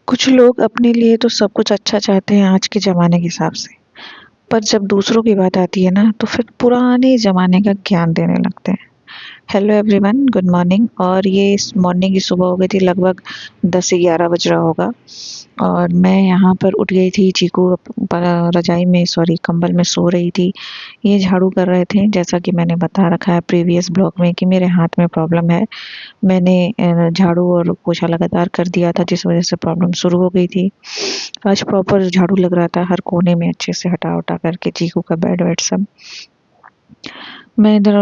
कुछ लोग अपने लिए तो सब कुछ अच्छा चाहते हैं आज के ज़माने के हिसाब से, पर जब दूसरों की बात आती है ना, तो फिर पुराने ज़माने का ज्ञान देने लगते हैं। Hello everyone, good morning. और ये इस मॉर्निंग की सुबह हो गई थी, लगभग 10 से 11 बज रहा होगा। और मैं यहाँ पर उठ गई थी, चीकू रजाई में, सॉरी, कंबल में सो रही थी। ये झाड़ू कर रहे थे। जैसा कि मैंने बता रखा है प्रीवियस ब्लॉग में कि मेरे हाथ में प्रॉब्लम है। मैंने झाड़ू और पोछा लगातार कर दिया था, जिस वजह से प्रॉब्लम शुरू हो गई थी। आज प्रॉपर झाड़ू लग रहा था, हर कोने में अच्छे से हटा उटा करके, चीकू का बेड वेड सब। मैं इधर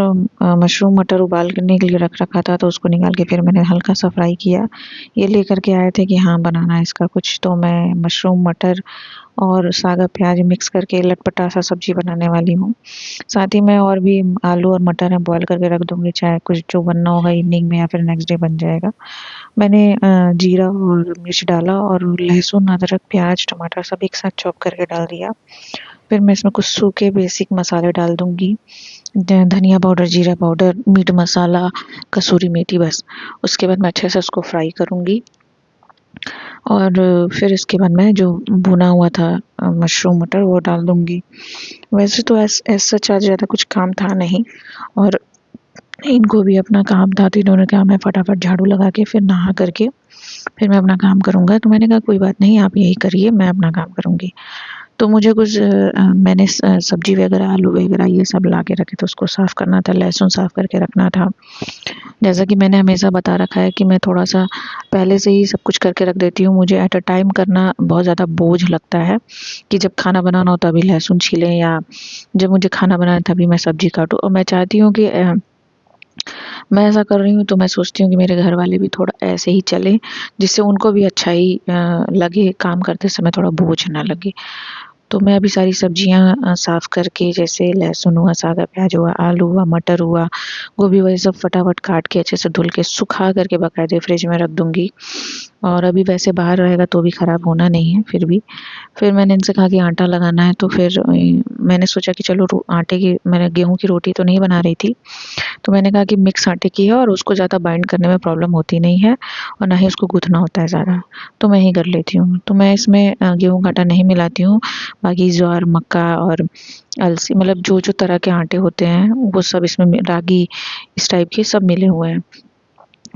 मशरूम मटर उबालने के लिए रख रखा था, तो उसको निकाल के फिर मैंने हल्का सा फ्राई किया। ये लेकर के आए थे कि हाँ बनाना है इसका कुछ, तो मैं मशरूम मटर और सागा प्याज मिक्स करके लटपटा सा सब्जी बनाने वाली हूँ। साथ ही मैं और भी आलू और मटर है बॉईल करके रख दूंगी, चाहे कुछ जो बनना होगा इवनिंग में या फिर नेक्स्ट डे बन जाएगा। मैंने जीरा और मिर्च डाला और लहसुन अदरक प्याज टमाटर सब एक साथ चॉप करके डाल दिया। फिर मैं इसमें कुछ सूखे बेसिक मसाले डाल दूंगी, धनिया पाउडर, जीरा पाउडर, मीट मसाला, कसूरी मेथी, बस। उसके बाद मैं अच्छे से उसको फ्राई करूंगी। और फिर इसके बाद मैं जो भुना हुआ था मशरूम मटर वो डाल दूंगी। वैसे तो सच आज ज़्यादा कुछ काम था नहीं, और इनको भी अपना काम था, तो इन्होंने कहा मैं फटाफट झाड़ू लगा के फिर नहा करके फिर मैं अपना काम करूँगा। तो मैंने कहा कोई बात नहीं, आप यही करिए, मैं अपना काम करूँगी। तो मुझे कुछ मैंने सब्जी वगैरह आलू वगैरह ये सब ला के रखे थे, उसको साफ़ करना था, लहसुन साफ़ करके रखना था। जैसा कि मैंने हमेशा बता रखा है कि मैं थोड़ा-सा पहले से ही सब कुछ करके रख देती हूँ। मुझे एट अ टाइम करना बहुत ज़्यादा बोझ लगता है कि जब खाना बनाना हो तभी लहसुन छीलें, या जब मुझे खाना बनाना है तभी मैं सब्ज़ी काटूँ। और मैं चाहती हूँ कि मैं ऐसा कर रही हूँ, तो मैं सोचती हूँ कि मेरे घर वाले भी थोड़ा ऐसे ही चलें, जिससे उनको भी अच्छा ही लगे, काम करते समय थोड़ा बोझ ना लगे। तो मैं अभी सारी सब्जियाँ साफ़ करके, जैसे लहसुन हुआ, सादा प्याज हुआ, आलू हुआ, मटर हुआ, गोभी हुआ, ये सब फटाफट काट के अच्छे से धुल के सुखा करके बाकायदे फ्रिज में रख दूँगी। और अभी वैसे बाहर रहेगा तो भी ख़राब होना नहीं है, फिर मैंने इनसे कहा कि आटा लगाना है, तो फिर मैंने सोचा कि चलो आटे की, मैंने गेहूँ की रोटी तो नहीं बना रही थी, तो मैंने कहा कि मिक्स आटे की है और उसको ज़्यादा बाइंड करने में प्रॉब्लम होती नहीं है, और ना ही उसको गूँथना होता है ज़्यादा, तो मैं ही कर लेती हूँ। तो मैं इसमें गेहूँ का आटा नहीं मिलाती हूँ, बाकी ज्वार, मक्का और अलसी, मतलब जो-जो तरह के आटे होते हैं वो सब इसमें रागी, इस टाइप के सब मिले हुए हैं।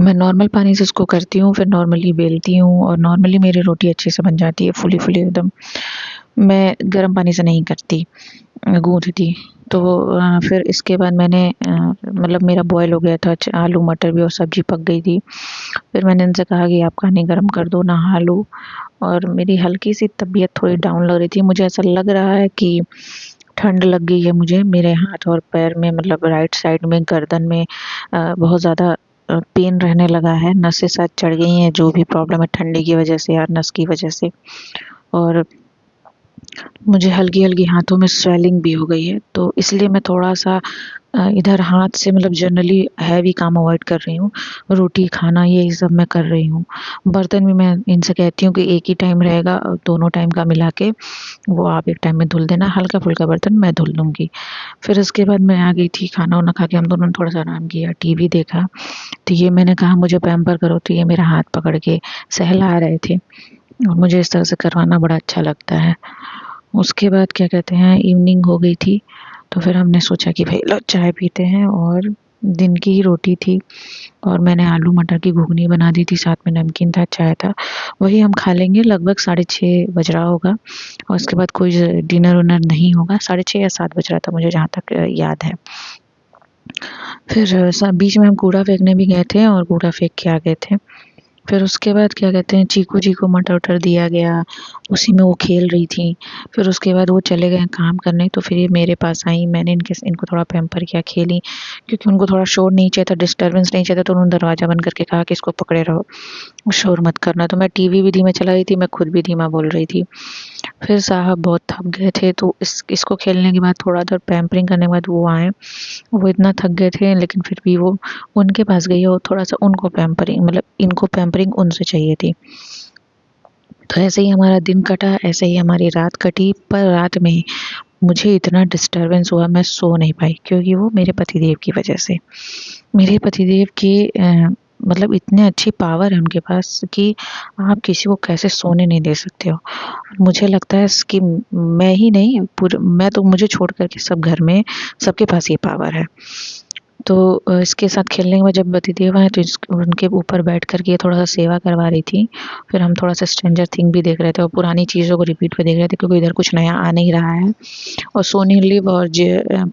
मैं नॉर्मल पानी से इसको करती हूँ, फिर नॉर्मली बेलती हूँ, और नॉर्मली मेरी रोटी अच्छे से बन जाती है, फूली-फूली एकदम। मैं गर्म पानी से नहीं करती, गूँथती। तो फिर इसके बाद मैंने मतलब मेरा बॉयल हो गया था, आलू मटर भी, और सब्ज़ी पक गई थी। फिर मैंने इनसे कहा कि आप पानी गर्म कर दो, नहा लो। और मेरी हल्की-सी तबीयत थोड़ी डाउन लग रही थी। मुझे ऐसा लग रहा है कि ठंड लग गई है मुझे, मेरे हाथ और पैर में, मतलब राइट साइड में, गर्दन में बहुत ज़्यादा पेन रहने लगा है। नसें शायद चढ़ गई हैं, जो भी प्रॉब्लम है ठंडी की वजह से या नस की वजह से। और मुझे हल्की-हल्की हाथों में स्वेलिंग भी हो गई है, तो इसलिए मैं थोड़ा-सा इधर हाथ से, मतलब जनरली हैवी काम अवॉइड कर रही हूँ। रोटी खाना यही सब मैं कर रही हूँ। बर्तन भी मैं इनसे कहती हूँ कि एक ही टाइम रहेगा, दोनों टाइम का मिला के वो आप एक टाइम में धुल देना, हल्का-फुल्का बर्तन मैं धुल लूँगी। फिर उसके बाद मैं आ गई थी, खाना-वाना खा के हम दोनों ने थोड़ा-सा आराम किया, टीवी देखा। तो ये मैंने कहा मुझे पैम्पर करो, तो ये मेरा हाथ पकड़ के सहला रहे थे, और मुझे इस तरह से करवाना बड़ा अच्छा लगता है। उसके बाद क्या कहते हैं, इवनिंग हो गई थी, तो फिर हमने सोचा कि भई लो चाय पीते हैं, और दिन की ही रोटी थी, और मैंने आलू मटर की घुगनी बना दी थी, साथ में नमकीन था, चाय था। वही हम खा लेंगे, लगभग 6:30 बज रहा होगा, और उसके बाद कोई डिनर-विनर नहीं होगा। 6:30 या 7 बज रहा था मुझे, जहाँ तक याद है। फिर बीच में हम कूड़ा फेंकने भी गए थे, और कूड़ा फेंक के आ गए थे। फिर उसके बाद क्या कहते हैं, चीकू जी को मटर-वटर दिया गया, उसी में वो खेल रही थीं। फिर उसके बाद वो चले गए काम करने, तो फिर ये मेरे पास आईं, मैंने इनको थोड़ा पैम्पर किया, खेलीं, क्योंकि उनको थोड़ा शोर नहीं चाहिए था, डिस्टर्बेंस नहीं चाहिए था, तो उन्होंने दरवाज़ा बंद करके कहा कि इसको पकड़े रहो, शोर मत करना। तो मैं टीवी भी धीमे चला रही थी, मैं खुद भी धीमा बोल रही थी। फिर साहब बहुत थक गए थे, तो इसको खेलने के बाद, थोड़ा देर पैम्परिंग करने के बाद वो आए। वो इतना थक गए थे, लेकिन फिर भी वो उनके पास गई, और थोड़ा-सा उनको पैम्परिंग, मतलब इनको पैम्परिंग उनसे चाहिए थी। तो ऐसे ही हमारा दिन कटा, ऐसे ही हमारी रात कटी, पर रात में मुझे इतना डिस्टर्बेंस हुआ, मैं सो नहीं पाई, क्योंकि वो मेरे पतिदेव की वजह से। मेरे पतिदेव के मतलब इतने अच्छी पावर है उनके पास कि आप किसी को कैसे सोने नहीं दे सकते हो। मुझे लगता है कि मैं ही नहीं, पूरे मैं तो, मुझे छोड़ कर के सब घर में सबके पास ये पावर है। तो इसके साथ खेलने के बाद जब पतिदेव आए तो उनके ऊपर बैठ कर के थोड़ा सा सेवा करवा रही थी। फिर हम थोड़ा सा स्ट्रेंजर थिंग भी देख रहे थे और पुरानी चीज़ों को रिपीट पे देख रहे थे, क्योंकि इधर कुछ नया आ नहीं रहा है। और सोनी लिव और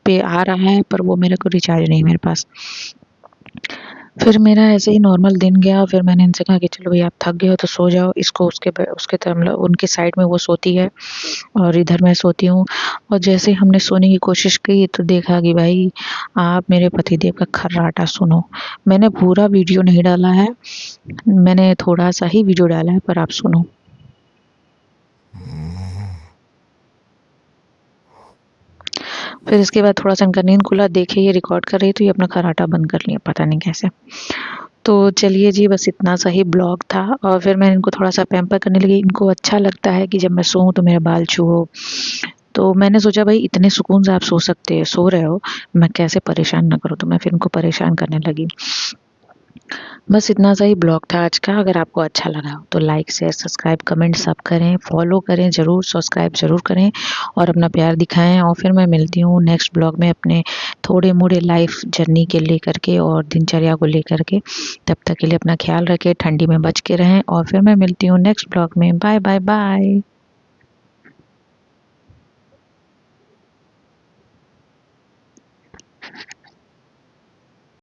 पे आ रहा है, पर वो मेरे को रिचार्ज नहीं है मेरे पास। फिर मेरा ऐसे ही नॉर्मल दिन गया। फिर मैंने इनसे कहा कि चलो भई आप थक गए हो तो सो जाओ। इसको उसके मतलब उनके साइड में वो सोती है और इधर मैं सोती हूँ। और जैसे ही हमने सोने की कोशिश की तो देखा कि भाई आप मेरे पतिदेव का खर्राटा सुनो। मैंने पूरा वीडियो नहीं डाला है, मैंने थोड़ा-सा ही वीडियो डाला है, पर आप सुनो। फिर इसके बाद थोड़ा-सा इनका नींद खुला, देखे ये रिकॉर्ड कर रही है तो ये अपना खर्राटा बंद कर लिया, पता नहीं कैसे। तो चलिए जी, बस इतना सा ही ब्लॉग था। और फिर मैं इनको थोड़ा-सा पैम्पर करने लगी। इनको अच्छा लगता है कि जब मैं सोऊँ तो मेरे बाल छुओ। तो मैंने सोचा भाई इतने सुकून से आप सो रहे हो, मैं कैसे परेशान ना करूँ, तो मैं फिर इनको परेशान करने लगी। बस इतना सा ही ब्लॉग था आज का। अगर आपको अच्छा लगा हो तो लाइक, शेयर, सब्सक्राइब, कमेंट सब करें, फॉलो करें ज़रूर, सब्सक्राइब ज़रूर करें और अपना प्यार दिखाएँ। और फिर मैं मिलती हूँ नेक्स्ट ब्लॉग में अपने थोड़े-मोड़े लाइफ जर्नी के लेकर के और दिनचर्या को लेकर के। तब तक के लिए अपना ख़्याल रखें, ठंडी में बच के रहें और फिर मैं मिलती हूँ नेक्स्ट ब्लॉग में। Bye, bye, bye.